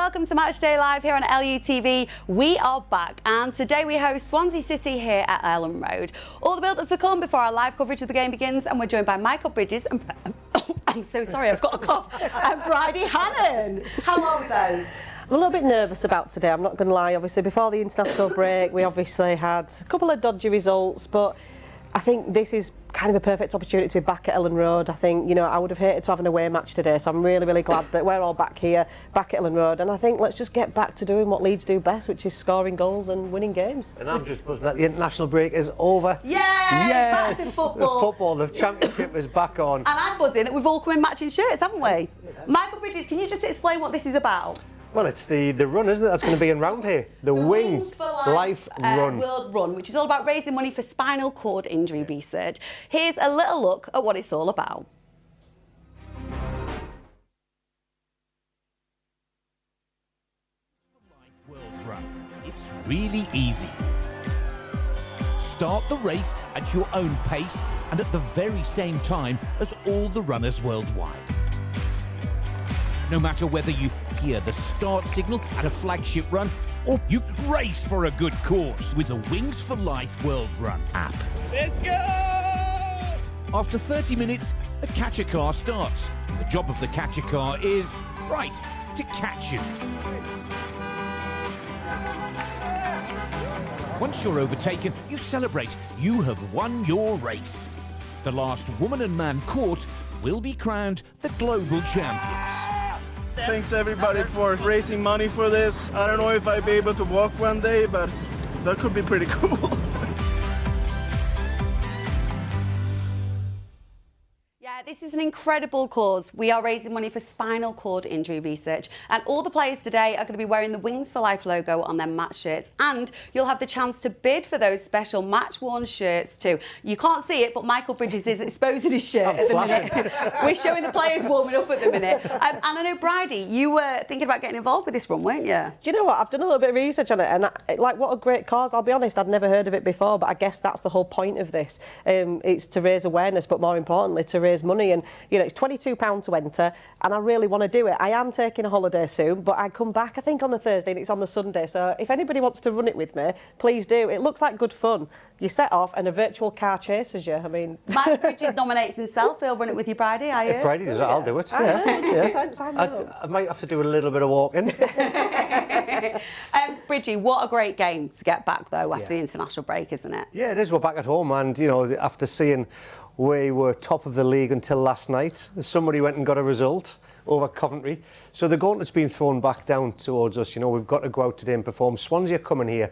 welcome to Matchday Live here on LUTV. We are back, and today we host Swansea City here at Elland Road. All the build-up to come before our live coverage of the game begins, and we're joined by Michael Bridges and I'm so sorry, I've got a cough. And Bridie Hannon. How are we both? I'm a little bit nervous about today, I'm not going to lie. Obviously, before the international break, we obviously had a couple of dodgy results, but I think this is kind of a perfect opportunity to be back at Elland Road. I think, you know, I would have hated to have an away match today, so I'm really, really glad that we're all back here, back at Elland Road. And I think let's just get back to doing what Leeds do best, which is scoring goals and winning games. And I'm just buzzing that the international break is over. Yay! Yes! Back in football. The championship is back on. And I'm buzzing that we've all come in matching shirts, haven't we? Michael Bridges, can you just explain what this is about? Well, it's the run, isn't it, that's going to be in round here. The Wings for Life Run. World Run, which is all about raising money for spinal cord injury research. Here's a little look at what it's all about. World Run. It's really easy. Start the race at your own pace and at the very same time as all the runners worldwide. No matter whether you hear the start signal at a flagship run or you race for a good course with the Wings for Life World Run app. Let's go! After 30 minutes, the catcher car starts. The job of the catcher car is, right, to catch you. Once you're overtaken, you celebrate. You have won your race. The last woman and man caught will be crowned the global champions. Thanks everybody for raising money for this. I don't know if I'll be able to walk one day, but that could be pretty cool. This is an incredible cause. We are raising money for spinal cord injury research, and all the players today are going to be wearing the Wings for Life logo on their match shirts, and you'll have the chance to bid for those special match-worn shirts too. You can't see it, but Michael Bridges is exposing his shirt at the minute. We're showing the players warming up at the minute. And I know, Bridie, you were thinking about getting involved with this run, weren't you? Do you know what? I've done a little bit of research on it, and like, what a great cause. I'll be honest, I'd never heard of it before, but I guess that's the whole point of this. It's to raise awareness, but more importantly, to raise money. And you know, it's £22 to enter, and I really want to do it. I am taking a holiday soon, but I come back I think on the Thursday and it's on the Sunday, so if anybody wants to run it with me, please do. It looks like good fun. You set off and a virtual car chases you. I mean, Michael Bridges nominates himself. He'll run it with you, Bridie, are you? If Bridie does it, I'll do it. I might have to do a little bit of walking. Bridgie, what a great game to get back though after the international break, isn't it? Yeah, it is. We're back at home, and you know, after seeing we were top of the league until last night, somebody went and got a result over Coventry. So the gauntlet's been thrown back down towards us. You know, we've got to go out today and perform. Swansea are coming here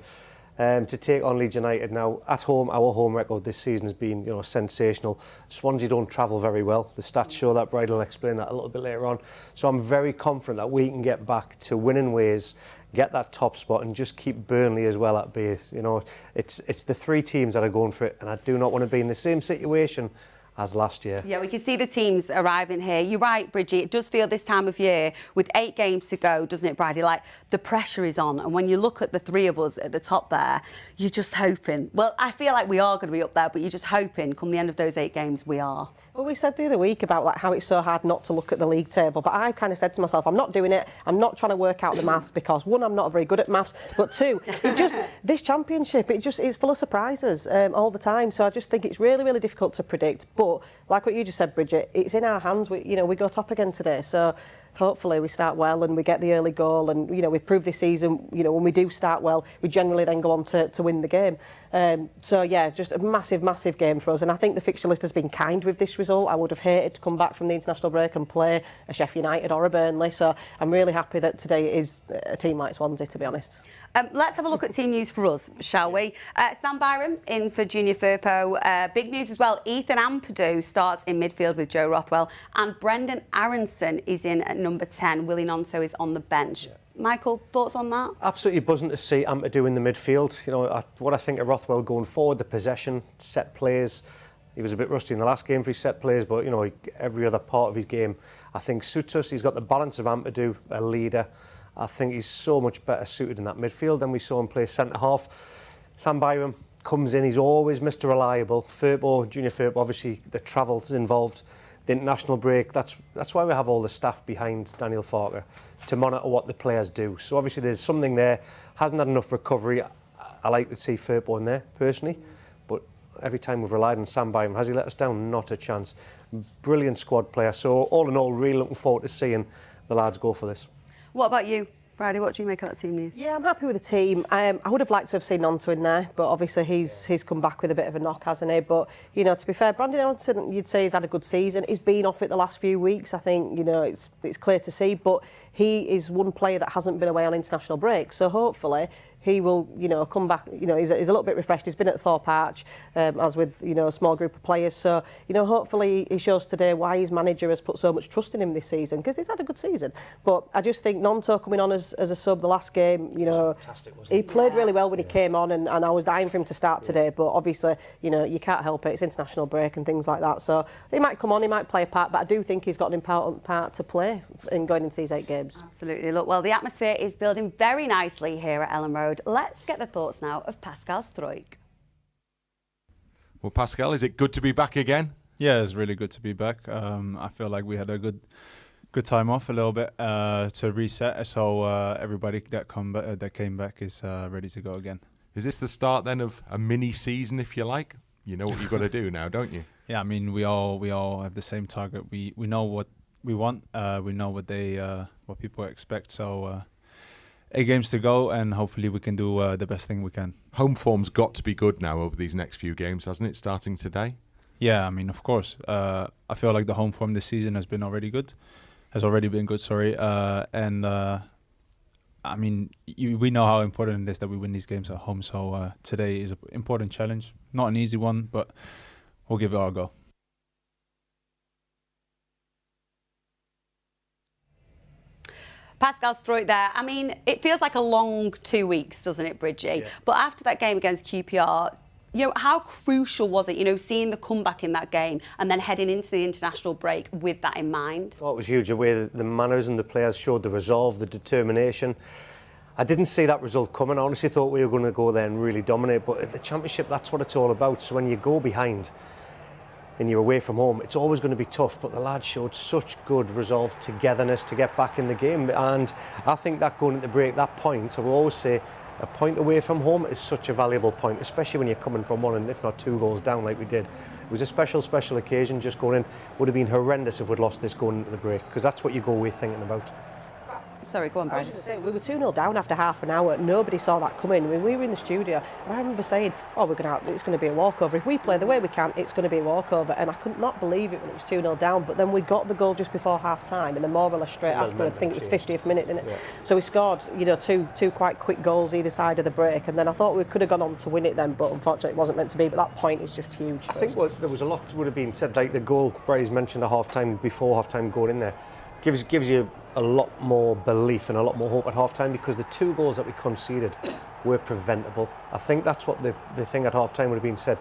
to take on Leeds United. Now, at home, our home record this season has been, you know, sensational. Swansea don't travel very well. The stats show that. Bridie will explain that a little bit later on. So I'm very confident that we can get back to winning ways, get that top spot, and just keep Burnley as well at bay. You know, it's the three teams that are going for it, and I do not want to be in the same situation as last year. Yeah, we can see the teams arriving here. You're right, Bridgie, it does feel this time of year, with 8 games to go, doesn't it, Bridie? Like, the pressure is on, and when you look at the three of us at the top there, you're just hoping. Well, I feel like we are going to be up there, but you're just hoping, come the end of those 8 games, we are. Well, we said the other week about like how it's so hard not to look at the league table, but I kind of said to myself, I'm not doing it. I'm not trying to work out the maths because, one, I'm not very good at maths, but two, this championship, it's full of surprises all the time. So I just think it's really, really difficult to predict. But like what you just said, Bridget, it's in our hands. We go top again today. So hopefully we start well and we get the early goal, and you know, we've proved this season, you know, when we do start well, we generally then go on to win the game. So yeah, just a massive, massive game for us, and I think the fixture list has been kind with this result. I would have hated to come back from the international break and play a Sheffield United or a Burnley, so I'm really happy that today it is a team like Swansea, to be honest. Let's have a look at team news for us, shall we? Sam Byram in for Junior Firpo. Big news as well, Ethan Ampadu starts in midfield with Joe Rothwell, and Brendan Aronson is in at number 10. Willie Nonto is on the bench. Yeah. Michael, thoughts on that? Absolutely buzzing to see Ampadu in the midfield. You know, what I think of Rothwell going forward, the possession, set plays. He was a bit rusty in the last game for his set plays, but you know, every other part of his game I think suits us. He's got the balance of Ampadu, a leader. I think he's so much better suited in that midfield than we saw him play centre half. Sam Byram comes in, he's always Mr. Reliable. Firpo, Junior Firpo, obviously the travel's involved the international break, that's why we have all the staff behind Daniel Farker to monitor what the players do. So obviously there's something there. Hasn't had enough recovery. I like to see Firpo in there, personally. But every time we've relied on Sam Byam, has he let us down? Not a chance. Brilliant squad player. So all in all, really looking forward to seeing the lads go for this. What about you, Bridie? What do you make of that team news? Yeah, I'm happy with the team. I would have liked to have seen Nonto in there, but obviously he's come back with a bit of a knock, hasn't he? But, you know, to be fair, Brandon Elton, you'd say he's had a good season. He's been off it the last few weeks. I think, you know, it's clear to see. But he is one player that hasn't been away on international break. So hopefully he will, you know, come back. You know, he's a little bit refreshed. He's been at Thorpe Arch, as with, you know, a small group of players. So, you know, hopefully he shows today why his manager has put so much trust in him this season, because he's had a good season. But I just think Nonto coming on as a sub the last game, you know, fantastic, wasn't he? He played really well when he came on, and I was dying for him to start today. But obviously, you know, you can't help it. It's international break and things like that. So he might come on, he might play a part, but I do think he's got an important part to play in going into these 8 games. Absolutely. Look, well, the atmosphere is building very nicely here at Elland Road. Let's get the thoughts now of Pascal Struijk. Well, Pascal, is it good to be back again? Yeah, it's really good to be back. I feel like we had a good time off a little bit to reset. So everybody that came back is ready to go again. Is this the start then of a mini season, if you like? You know what you've got to do now, don't you? Yeah, I mean we all have the same target. We know what we want. We know what people expect. So 8 games to go, and hopefully we can do the best thing we can. Home form's got to be good now over these next few games, hasn't it? Starting today. Yeah, I mean, of course. I feel like the home form this season has already been good. Sorry, and I mean, we know how important it is that we win these games at home. So today is an important challenge, not an easy one, but we'll give it our go. Pascal Struijk there. I mean, it feels like a long 2 weeks, doesn't it, Bridgie? Yeah. But after that game against QPR, you know, how crucial was it, you know, seeing the comeback in that game and then heading into the international break with that in mind? Oh, it was huge. The way the manners and the players showed the resolve, the determination. I didn't see that result coming. I honestly thought we were going to go there and really dominate. But at the Championship, that's what it's all about. So when you go behind and you're away from home, it's always going to be tough, but the lads showed such good resolve, togetherness to get back in the game. And I think that going into break, that point, I will always say, a point away from home is such a valuable point, especially when you're coming from 1 and if not 2 goals down like we did. It was a special occasion just going in. Would have been horrendous if we'd lost this going into the break, because that's what you go away thinking about. Sorry, go on, Brian. We were 2-0 down after half an hour. Nobody saw that coming. I mean, we were in the studio, and I remember saying, "Oh, it's going to be a walkover. If we play the way we can, it's going to be a walkover." And I could not believe it when it was 2-0 down. But then we got the goal just before half time, and then more or less straight afterwards. I think it was 50th minute, didn't it? Yeah. So we scored, you know, two quite quick goals either side of the break, and then I thought we could have gone on to win it then, but unfortunately it wasn't meant to be. But that point is just huge. I think there was a lot would have been said, like the goal Bridie's mentioned at half time, before half time going in there, gives you a lot more belief and a lot more hope at half time, because the 2 goals that we conceded were preventable. I think that's what the thing at half time would have been said.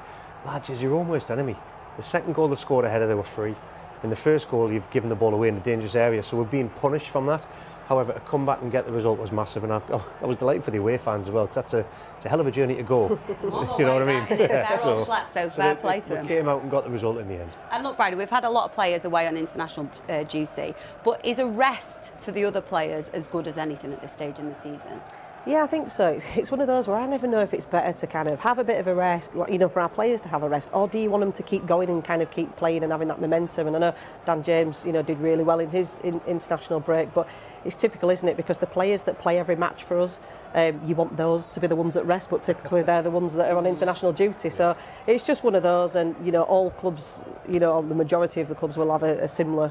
Lads, is your own worst enemy. The second goal they've scored ahead of, they were free. In the first goal, you've given the ball away in a dangerous area, so we're being punished from that. However, to come back and get the result was massive, and I was delighted for the away fans as well, because it's a hell of a journey to go. It's a long you know what I mean? They're all slept, so fair play to them. We came out and got the result in the end. And look, Bridie, we've had a lot of players away on international duty, but is a rest for the other players as good as anything at this stage in the season? Yeah, I think so. It's one of those where I never know if it's better to kind of have a bit of a rest, you know, for our players to have a rest, or do you want them to keep going and kind of keep playing and having that momentum? And I know Dan James, you know, did really well in his international break, but it's typical, isn't it? Because the players that play every match for us, you want those to be the ones that rest, but typically they're the ones that are on international duty. So it's just one of those, and you know, all clubs, you know, the majority of the clubs will have a similar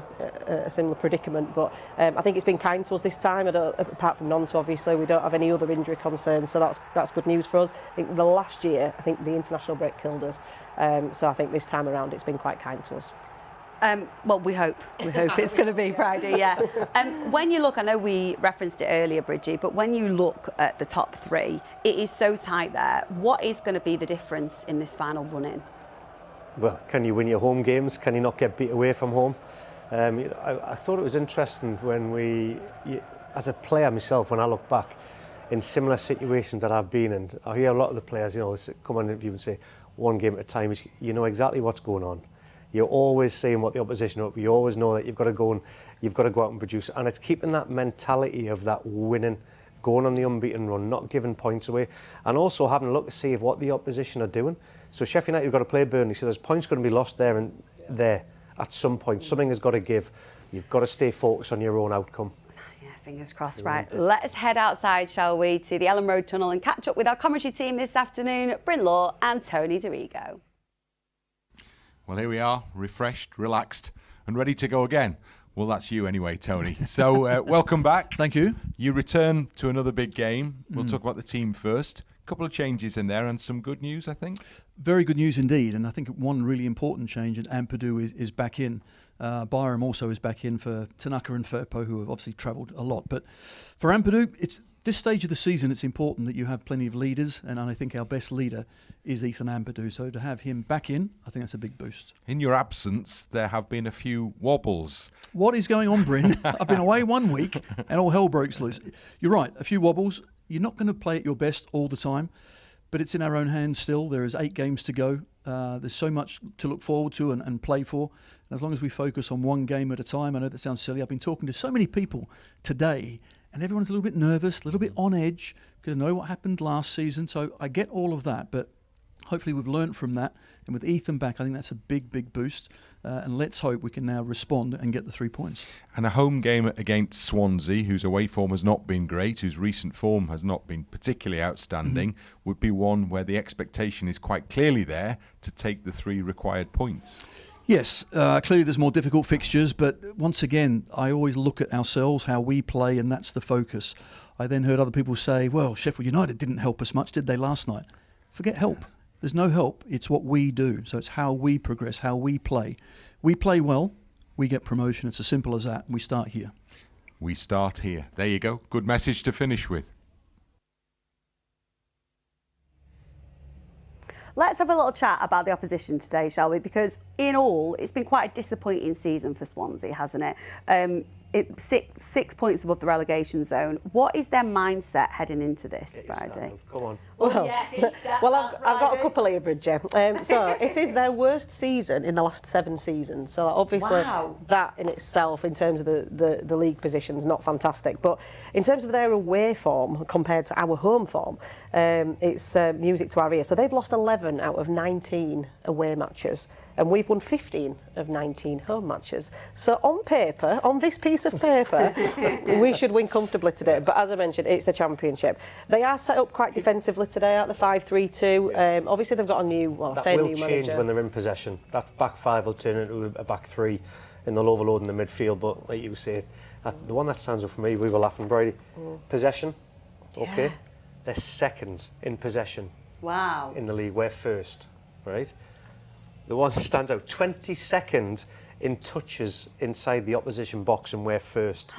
predicament. But I think it's been kind to us this time. Apart from Nonto, obviously, we don't have any other injury concerns, so that's good news for us. I think the last year, I think the international break killed us. So I think this time around, it's been quite kind to us. Well, we hope it's going to be Bridie, yeah. When you look, I know we referenced it earlier, Bridgie, but when you look at the top 3, it is so tight there. What is going to be the difference in this final run-in? Well, can you win your home games? Can you not get beat away from home? You know, I thought it was interesting when as a player myself, when I look back in similar situations that I've been in, I hear a lot of the players, you know, come on interview and say, 1 game at a time, you know exactly what's going on. You're always seeing what the opposition are up. You always know that you've got to go out and produce. And it's keeping that mentality of that winning, going on the unbeaten run, not giving points away, and also having a look to see what the opposition are doing. So Sheffield United have got to play Burnley, so there's points going to be lost there and there at some point. Something has got to give. You've got to stay focused on your own outcome. Yeah, fingers crossed. Right, let's head outside, shall we, to the Elland Road tunnel and catch up with our commentary team this afternoon, Bryn Law and Tony DeRigo. Well, here we are, refreshed, relaxed, and ready to go again. Well, that's you anyway, Tony. So, welcome back. Thank you. You return to another big game. We'll talk about the team first. A couple of changes in there and some good news, I think. Very good news indeed. And I think one really important change, and Ampadu is back in. Byram also is back in for Tanaka and Firpo, who have obviously travelled a lot. But for Ampadu, it's this stage of the season, it's important that you have plenty of leaders, and I think our best leader is Ethan Ampadu. So to have him back in, I think that's a big boost. In your absence, there have been a few wobbles. What is going on, Bryn? I've been away 1 week, and all hell breaks loose. You're right, a few wobbles. You're not going to play at your best all the time, but it's in our own hands still. There is 8 games to go. There's so much to look forward to and play for. And as long as we focus on one game at a time, I know that sounds silly. I've been talking to so many people today, and everyone's a little bit nervous, a little bit on edge, because I know what happened last season. So I get all of that, but hopefully we've learnt from that. And with Ethan back, I think that's a big, big boost. And let's hope we can now respond and get the 3 points. And a home game against Swansea, whose away form has not been great, whose recent form has not been particularly outstanding, would be one where the expectation is quite clearly there to take the 3 required points. Yes, clearly there's more difficult fixtures, but once again, I always look at ourselves, how we play, and that's the focus. I then heard other people say, well, Sheffield United didn't help us much, did they, last night? Forget help. There's no help. It's what we do. So it's how we progress, how we play. We play well, we get promotion. It's as simple as that. We start here. We start here. There you go. Good message to finish with. Let's have a little chat about the opposition today, shall we? Because in all, it's been quite a disappointing season for Swansea, hasn't it? It's 6 points above the relegation zone. What is their mindset heading into this, Bridie? Come on. Well, I've got a couple here, Bridget. So it is their worst season in the last 7 seasons. So obviously that in itself, in terms of the league position, is not fantastic. But in terms of their away form compared to our home form, it's music to our ears. So they've lost 11 out of 19 away matches. And we've won 15 of 19 home matches. So on paper, on this piece of paper, we should win comfortably today. But as I mentioned, it's the Championship. They are set up quite defensively today at the 5-3-2. Obviously, they've got a new, well, that I say will new change manager. when they're in possession. That back 5 will turn into a back 3 and they'll overload in the midfield. But like you say, the one that stands up for me, we were laughing, Bridie. Possession, okay. They're second in possession. Wow. In the league, we're first, right? The one that stands out, 22nd in touches inside the opposition box, and we're first.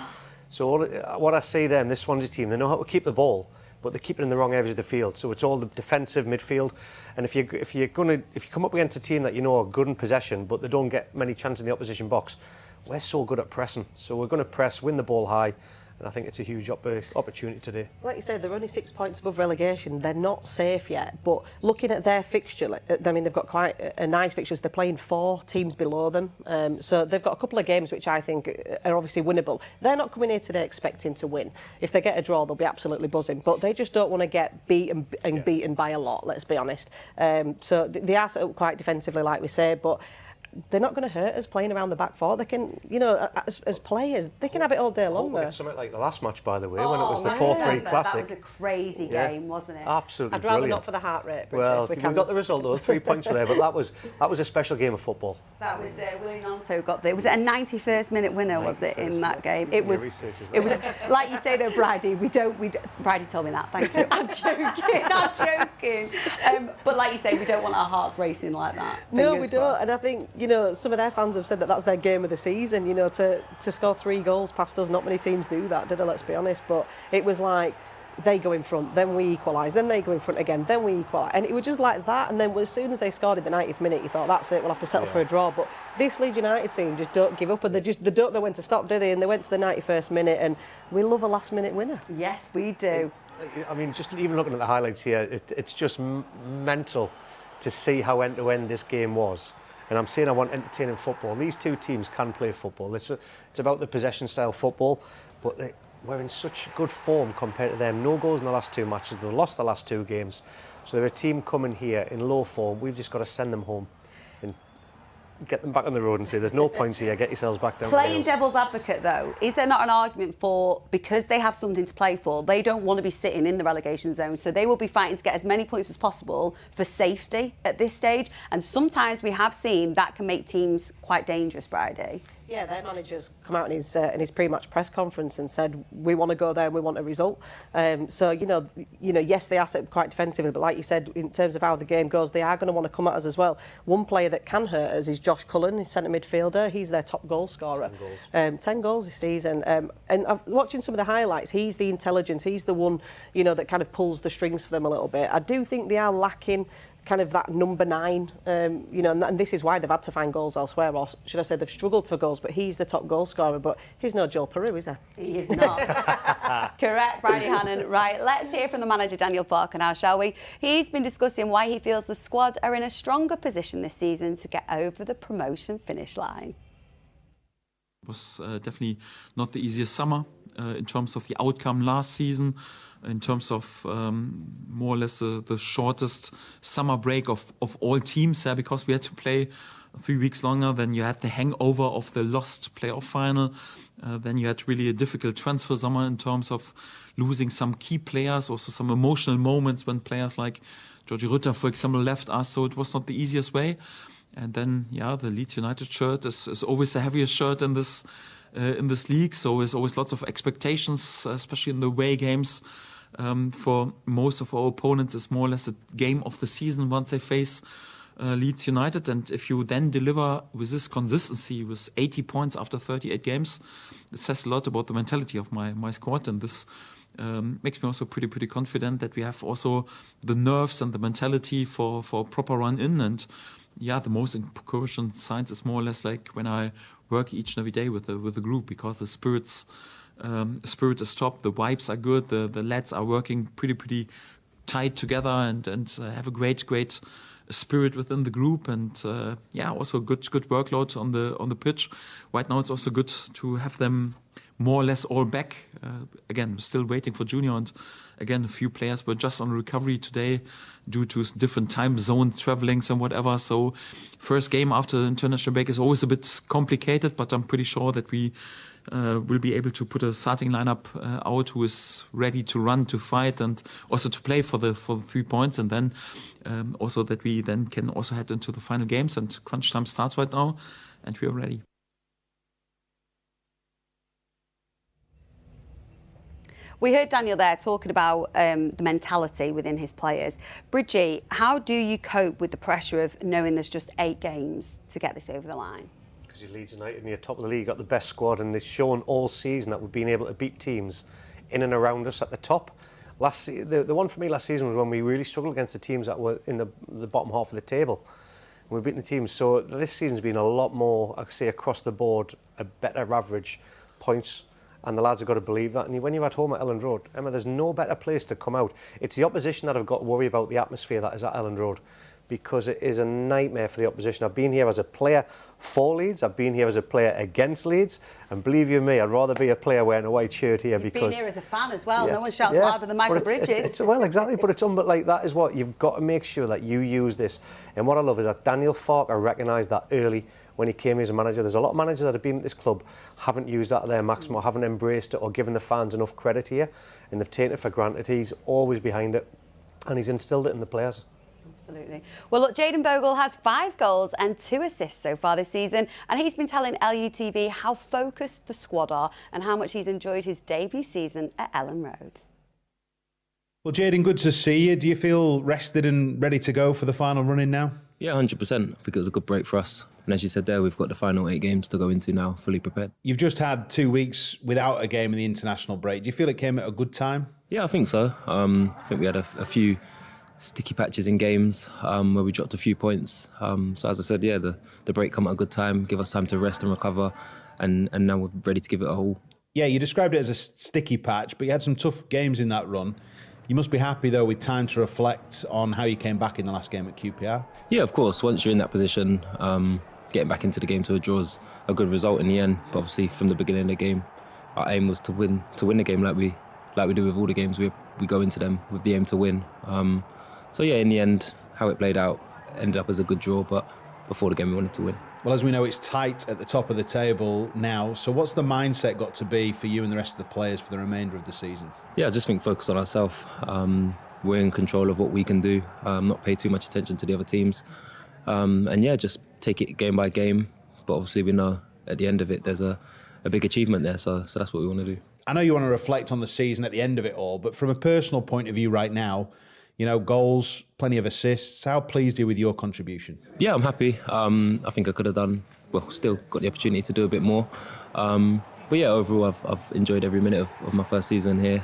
So what I see them, this Swansea team, they know how to keep the ball, but they keep it in the wrong areas of the field. So it's all the defensive midfield. And if you come up against a team that you know are good in possession, but they don't get many chances in the opposition box, we're so good at pressing. So we're going to press, win the ball high. And I think it's a huge opportunity today. Like you said, they're only 6 points above relegation. They're not safe yet. But looking at their fixture, I mean, they've got quite a nice fixtures. They're playing 4 teams below them. So they've got a couple of games which I think are obviously winnable. They're not coming here today expecting to win. If they get a draw, they'll be absolutely buzzing. But they just don't want to get beaten by a lot, let's be honest. So they are set up quite defensively, like we say, but they're not going to hurt us playing around the back 4. They can, you know, as players, they can have it all day long. We'll get something like the last match, by the way, when it was the 4-3 classic. That was a crazy game, wasn't it? Absolutely I'd rather brilliant. not for the heart rate. Well, we got the result though. 3 points were there, but that was a special game of football. That was Willie Nanto got was it a 91st minute winner? Was it in that game? It was. It was like you say though, Bridie. Bridie told me that. Thank you. I'm joking. But like you say, we don't want our hearts racing like that. No, we don't. And I think, you know, some of their fans have said that that's their game of the season. You know, to score 3 goals past us, not many teams do that, do they? Let's be honest. But it was like they go in front, then we equalise, then they go in front again, then we equalise. And it was just like that. And then as soon as they scored in the 90th minute, you thought, that's it, we'll have to settle for a draw. But this Leeds United team just don't give up, and they don't know when to stop, do they? And they went to the 91st minute, and we love a last-minute winner. Yes, we do. I mean, just even looking at the highlights here, it's just mental to see how end-to-end this game was. And I'm saying I want entertaining football. These two teams can play football. It's about the possession style football, but we're in such good form compared to them. No goals in the last 2 matches. They've lost the last 2 games. So they're a team coming here in low form. We've just got to send them home and get them back on the road and say, there's no points here, get yourselves back down. Playing devil's advocate, though, is there not an argument for, because they have something to play for, they don't want to be sitting in the relegation zone, so they will be fighting to get as many points as possible for safety at this stage, and sometimes we have seen that can make teams quite dangerous, Bridie. Yeah, their manager's come out in his pre-match press conference and said we want to go there and we want a result. So you know, yes, they are set quite defensively, but like you said, in terms of how the game goes, they are going to want to come at us as well. One player that can hurt us is Josh Cullen, his centre midfielder. He's their top goal scorer. 10 goals this season. And watching some of the highlights, he's the intelligence. He's the one, that kind of pulls the strings for them a little bit. I do think they are lacking kind of that number 9, and this is why they've had to find goals elsewhere, or should I say they've struggled for goals, but he's the top goal scorer, but he's no Joe Peru, is he? He is not. Correct, Bridie Hannon. Right, let's hear from the manager, Daniel Farke, now, shall we? He's been discussing why he feels the squad are in a stronger position this season to get over the promotion finish line. It was definitely not the easiest summer in terms of the outcome last season, in terms of more or less the shortest summer break of all teams there, because we had to play 3 weeks longer. Then you had the hangover of the lost playoff final. Then you had really a difficult transfer summer in terms of losing some key players, also some emotional moments when players like Georgie Rutter, for example, left us. So it was not the easiest way. And then, the Leeds United shirt is always the heaviest shirt in this league. So there's always lots of expectations, especially in the away games. For most of our opponents, it's more or less a game of the season once they face Leeds United. And if you then deliver with this consistency, with 80 points after 38 games, it says a lot about the mentality of my squad. And this makes me also pretty confident that we have also the nerves and the mentality for a proper run in. And the most encouraging signs is more or less like when I work each and every day with the group, because the spirit is top, the vibes are good, the lads are working pretty tight together and have a great spirit within the group, and also good workload on the pitch. Right now it's also good to have them more or less all back. Again, still waiting for Junior, and again, a few players were just on recovery today due to different time zone travelings and whatever. So first game after the international break is always a bit complicated, but I'm pretty sure that we will be able to put a starting lineup out who is ready to run, to fight, and also to play for the 3 points. And then also that we then can also head into the final games, and crunch time starts right now, and we are ready. We heard Daniel there talking about the mentality within his players. Bridie, how do you cope with the pressure of knowing there's just 8 games to get this over the line? Because you're Leeds United and you're top of the league, you've got the best squad, and they've shown all season that we've been able to beat teams in and around us at the top. The one for me last season was when we really struggled against the teams that were in the bottom half of the table. We've beaten the teams. So this season's been a lot more, I could say, across the board, a better average points. And the lads have got to believe that. And when you're at home at Elland Road, Emma, there's no better place to come out. It's the opposition that have got to worry about the atmosphere that is at Elland Road, because it is a nightmare for the opposition. I've been here as a player for Leeds. I've been here as a player against Leeds. And believe you me, I'd rather be a player wearing a white shirt here. You've been here as a fan as well. No one shouts louder than Michael Bridges. Well, exactly. But it's like that is what you've got to make sure that you use this. And what I love is that Daniel Farke recognised that early when he came as a manager. There's a lot of managers that have been at this club, haven't used that to their maximum, or haven't embraced it or given the fans enough credit here, and they've taken it for granted. He's always behind it, and he's instilled it in the players. Absolutely. Well, look, Jaden Bogle has 5 goals and 2 assists so far this season, and he's been telling LUTV how focused the squad are and how much he's enjoyed his debut season at Elland Road. Well, Jaden, good to see you. Do you feel rested and ready to go for the final run-in now? Yeah, 100%. I think it was a good break for us. And as you said there, we've got the final 8 games to go into now, fully prepared. You've just had 2 weeks without a game in the international break. Do you feel it came at a good time? Yeah, I think so. I think we had a few sticky patches in games where we dropped a few points. So as I said, yeah, the break come at a good time, give us time to rest and recover, and now we're ready to give it a all. Yeah, you described it as a sticky patch, but you had some tough games in that run. You must be happy, though, with time to reflect on how you came back in the last game at QPR. Yeah, of course. Once you're in that position, getting back into the game to a draw is a good result in the end. But obviously, from the beginning of the game, our aim was to win the game like we do with all the games. We go into them with the aim to win. So yeah, in the end, how it played out ended up as a good draw. But before the game, we wanted to win. Well, as we know, it's tight at the top of the table now. So what's the mindset got to be for you and the rest of the players for the remainder of the season? Yeah, I just think focus on ourselves. We're in control of what we can do, not pay too much attention to the other teams. And yeah, just take it game by game. But obviously we know at the end of it, there's a big achievement there. So that's what we want to do. I know you want to reflect on the season at the end of it all, but from a personal point of view right now, you know, goals, plenty of assists. How pleased are you with your contribution? Yeah, I'm happy. I think I could have done, still got the opportunity to do a bit more. But yeah, overall, I've enjoyed every minute of my first season here.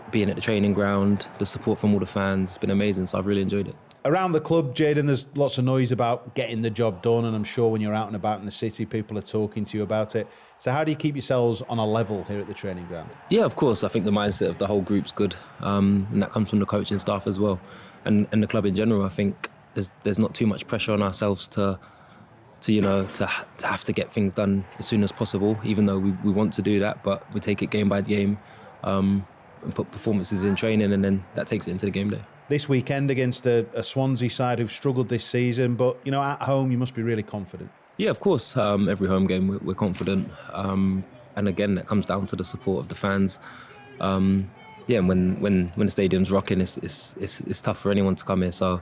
Being at the training ground, the support from all the fans, it's been amazing, so I've really enjoyed it. Around the club, Jaden, there's lots of noise about getting the job done, and I'm sure when you're out and about in the city, people are talking to you about it. So how do you keep yourselves on a level here at the training ground? Yeah, of course. I think the mindset of the whole group's good, and that comes from the coaching staff as well, and the club in general. I think there's not too much pressure on ourselves to have to get things done as soon as possible, even though we want to do that, but we take it game by game, and put performances in training, and then that takes it into the game day. This weekend against a Swansea side who've struggled this season, but you know, at home you must be really confident. Yeah, of course. Every home game we're confident, and again that comes down to the support of the fans. Yeah, and when the stadium's rocking, it's tough for anyone to come here. So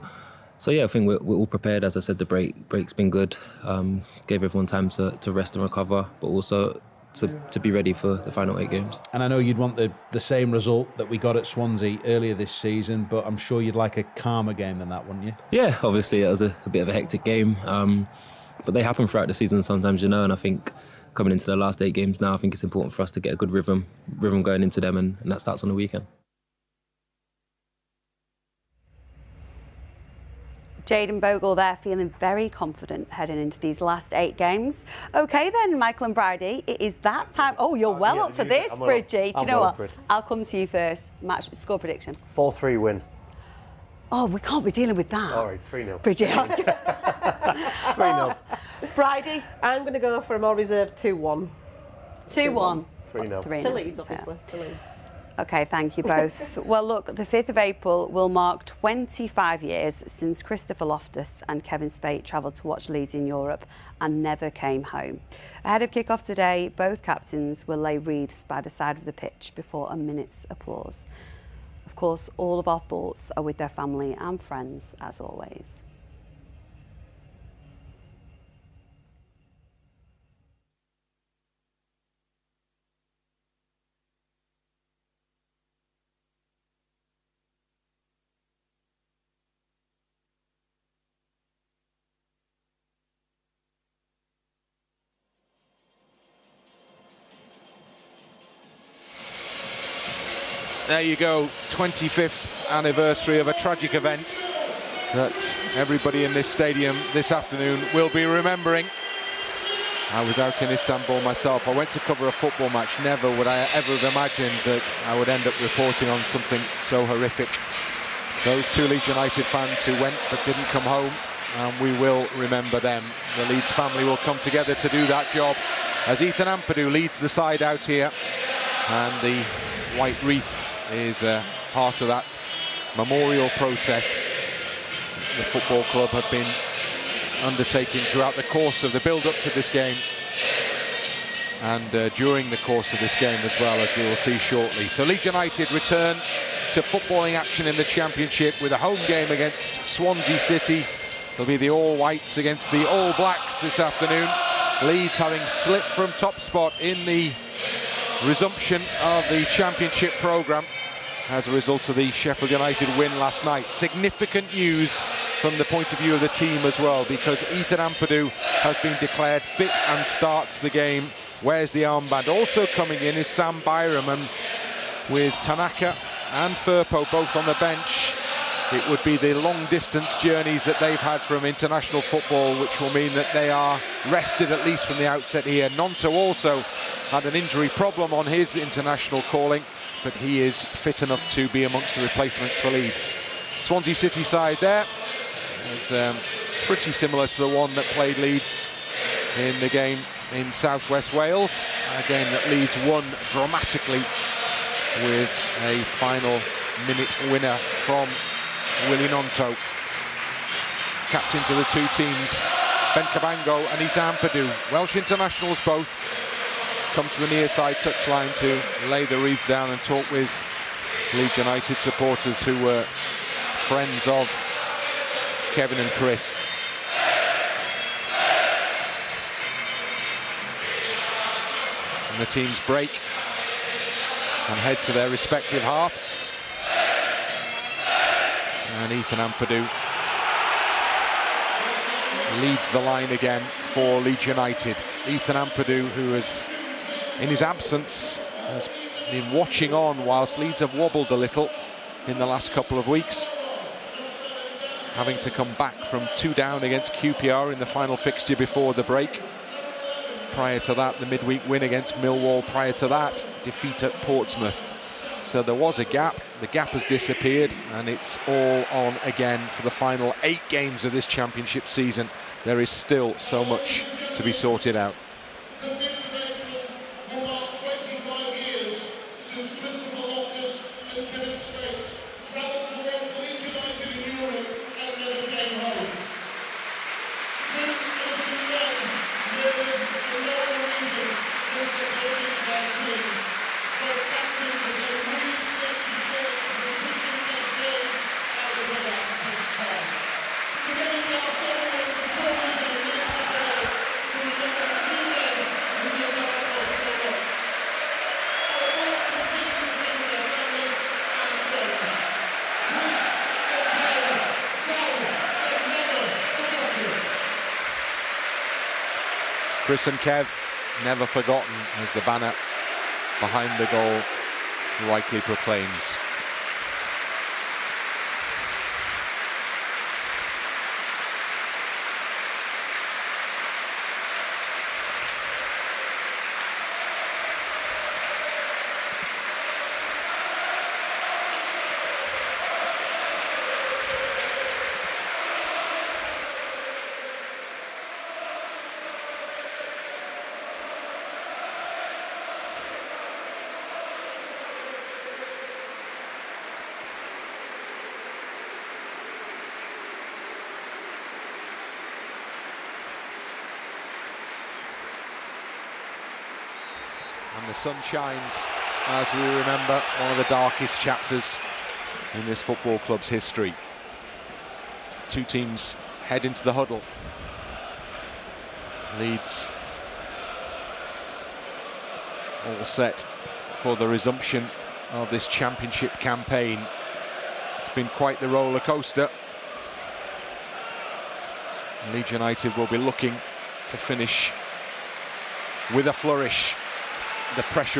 yeah, I think we're all prepared. As I said, the break's been good. Gave everyone time to rest and recover, but also to be ready for the final 8 games. And I know you'd want the same result that we got at Swansea earlier this season, but I'm sure you'd like a calmer game than that, wouldn't you? Yeah, obviously it was a bit of a hectic game, but they happen throughout the season sometimes, you know, and I think coming into the last 8 games now, I think it's important for us to get a good rhythm going into them, and that starts on the weekend. Jaden Bogle there, feeling very confident heading into these last 8 games. OK then, Michael and Bridie, it is that time. Oh, you're well up for this, Bridgie. Do you know what? I'll come to you first. Match score prediction. 4-3 win. Oh, we can't be dealing with that. All right, 3-0. Bridgie, I was going 3-0. Bridie? I'm going to go for a more reserved 2-1. 2-1. 3-0. To Leeds, obviously. To Leeds. OK, thank you both. Well, look, the 5th of April will mark 25 years since Christopher Loftus and Kevin Spate travelled to watch Leeds in Europe and never came home. Ahead of kick-off today, both captains will lay wreaths by the side of the pitch before a minute's applause. Of course, all of our thoughts are with their family and friends, as always. There you go, 25th anniversary of a tragic event that everybody in this stadium this afternoon will be remembering. I was out in Istanbul myself. I went to cover a football match. Never would I ever have imagined that I would end up reporting on something so horrific. Those 2 Leeds United fans who went but didn't come home, and we will remember them. The Leeds family will come together to do that job as Ethan Ampadu leads the side out here, and the white wreath is part of that memorial process the football club have been undertaking throughout the course of the build-up to this game, and during the course of this game as well, as we will see shortly. So Leeds United return to footballing action in the Championship with a home game against Swansea City. It'll be the All-Whites against the All-Blacks this afternoon. Leeds having slipped from top spot in the resumption of the Championship programme as a result of the Sheffield United win last night. Significant news from the point of view of the team as well, because Ethan Ampadu has been declared fit and starts the game. Wears the armband. Also coming in is Sam Byram, and with Tanaka and Firpo both on the bench, It would be the long-distance journeys that they've had from international football, which will mean that they are rested at least from the outset here. Nonto also had an injury problem on his international calling, but he is fit enough to be amongst the replacements for Leeds. Swansea City side there is pretty similar to the one that played Leeds in the game in South West Wales, a game that Leeds won dramatically with a final minute winner from Willie Nonto. Captains of the two teams, Ben Cabango and Ethan Ampadu, Welsh internationals both, come to the near side touchline to lay the wreaths down and talk with Leeds United supporters who were friends of Kevin and Chris. And the teams break and head to their respective halves. And Ethan Ampadu leads the line again for Leeds United. Ethan Ampadu, who has, in his absence, has been watching on whilst Leeds have wobbled a little in the last couple of weeks, having to come back from 2 down against QPR in the final fixture before the break. Prior to that, the midweek win against Millwall. Prior to that, defeat at Portsmouth. So there was a gap. The gap has disappeared, and it's all on again for the final 8 games of this championship season. There is still so much to be sorted out. Chris and Kev, never forgotten, as the banner behind the goal rightly proclaims. And the sun shines, as we remember, one of the darkest chapters in this football club's history. Two teams head into the huddle. Leeds all set for the resumption of this championship campaign. It's been quite the roller coaster. Leeds United will be looking to finish with a flourish. The pressure